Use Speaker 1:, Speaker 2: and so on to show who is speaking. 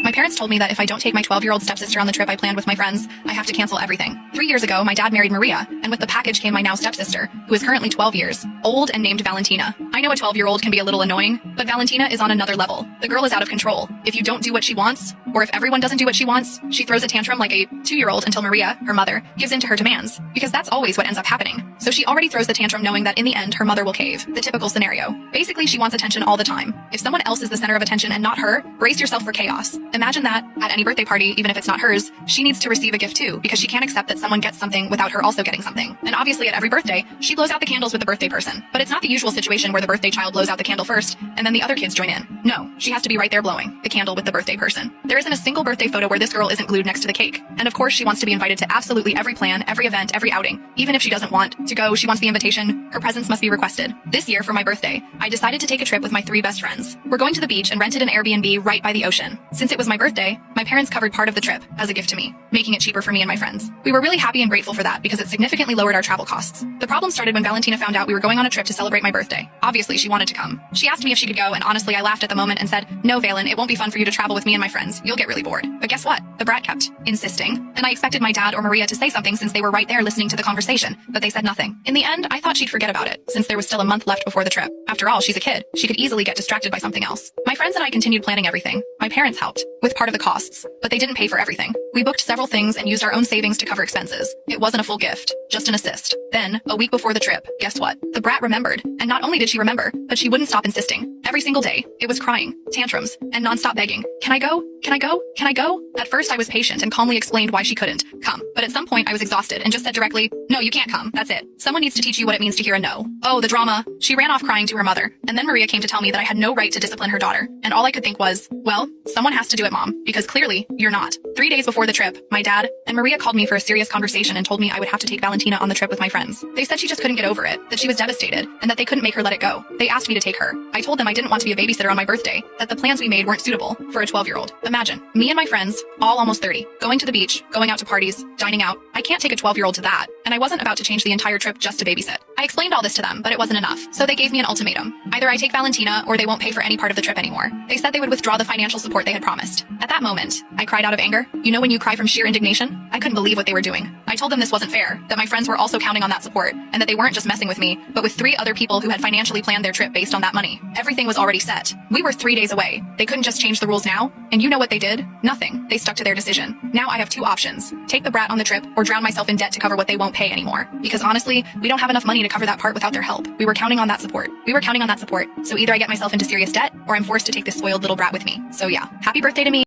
Speaker 1: My parents told me that if I don't take my 12-year-old stepsister on the trip I planned with my friends, I have to cancel everything. 3 years ago, my dad married Maria, and with the package came my now stepsister, who is currently 12 years old and named Valentina. I know a 12-year-old can be a little annoying, but Valentina is on another level. The girl is out of control. If you don't do what she wants, or if everyone doesn't do what she wants, she throws a tantrum like a 2-year-old until Maria, her mother, gives in to her demands, because that's always what ends up happening. So she already throws the tantrum knowing that in the end her mother will cave. The typical scenario. Basically, she wants attention all the time. If someone else is the center of attention and not her, brace yourself for chaos. Imagine that, at any birthday party, even if it's not hers, she needs to receive a gift too, because she can't accept that someone gets something without her also getting something. And obviously at every birthday, she blows out the candles with the birthday person. But it's not the usual situation where the birthday child blows out the candle first, and then the other kids join in. No, she has to be right there blowing the candle with the birthday person. There isn't a single birthday photo where this girl isn't glued next to the cake. And of course she wants to be invited to absolutely every plan, every event, every outing. Even if she doesn't want to go, she wants the invitation. Her presence must be requested. This year, for my birthday, I decided to take a trip with my 3 best friends. We're going to the beach and rented an Airbnb right by the ocean. Since it was my birthday, my parents covered part of the trip as a gift to me, making it cheaper for me and my friends. We were really happy and grateful for that because it significantly lowered our travel costs. The problem started when Valentina found out we were going on a trip to celebrate my birthday. Obviously, she wanted to come. She asked me if she could go, and honestly, I laughed at the moment and said, "No, Valen, it won't be fun for you to travel with me and my friends. You'll get really bored." But guess what? The brat kept insisting, and I expected my dad or Maria to say something since they were right there listening to the conversation, but they said nothing. In the end, I thought she'd forget about it, since there was still a month left before the trip. After all, she's a kid. She could easily get distracted by something else. My friends and I continued planning everything. My parents helped with part of the costs, but they didn't pay for everything. We booked several things and used our own savings to cover expenses. It wasn't a full gift, just an assist. Then, a week before the trip, guess what? The brat remembered. And not only did she remember, but she wouldn't stop insisting. Every single day, it was crying, tantrums, and nonstop begging. "Can I go? Can I go? Can I go?" At first I was patient and calmly explained why she couldn't come. But at some point I was exhausted and just said directly, "No, you can't come. That's it. Someone needs to teach you what it means to hear a no." Oh, the drama. She ran off crying to her mother. And then Maria came to tell me that I had no right to discipline her daughter. And all I could think was, well, someone has to do it, Mom, because clearly you're not. 3 days before the trip, my dad and Maria called me for a serious conversation and told me I would have to take Valentina on the trip with my friends. They said she just couldn't get over it, that she was devastated, and that they couldn't make her let it go. They asked me to take her. I told them I didn't want to be a babysitter on my birthday, that the plans we made weren't suitable for a 12-year-old. Imagine, me and my friends, all almost 30, going to the beach, going out to parties, dining out. I can't take a 12-year-old to that, and I wasn't about to change the entire trip just to babysit. I explained all this to them, but it wasn't enough, so they gave me an ultimatum. Either I take Valentina, or they won't pay for any part of the trip anymore. They said they would withdraw the financial support they had promised. At that moment, I cried out of anger. You know when you cry from sheer indignation? I couldn't believe what they were doing. I told them this wasn't fair, that my friends were also counting on that support, and that they weren't just messing with me, but with 3 other people who had financially planned their trip based on that money. Everything was already set. We were 3 days away. They couldn't just change the rules now, and you know what they did? Nothing. They stuck to their decision. Now I have 2 options. Take the brat on the trip, or drown myself in debt to cover what they won't pay anymore. Because honestly, we don't have enough money to cover that part without their help. We were counting on that support. So either I get myself into serious debt, or I'm forced to take this spoiled little brat with me. So yeah, happy birthday to me.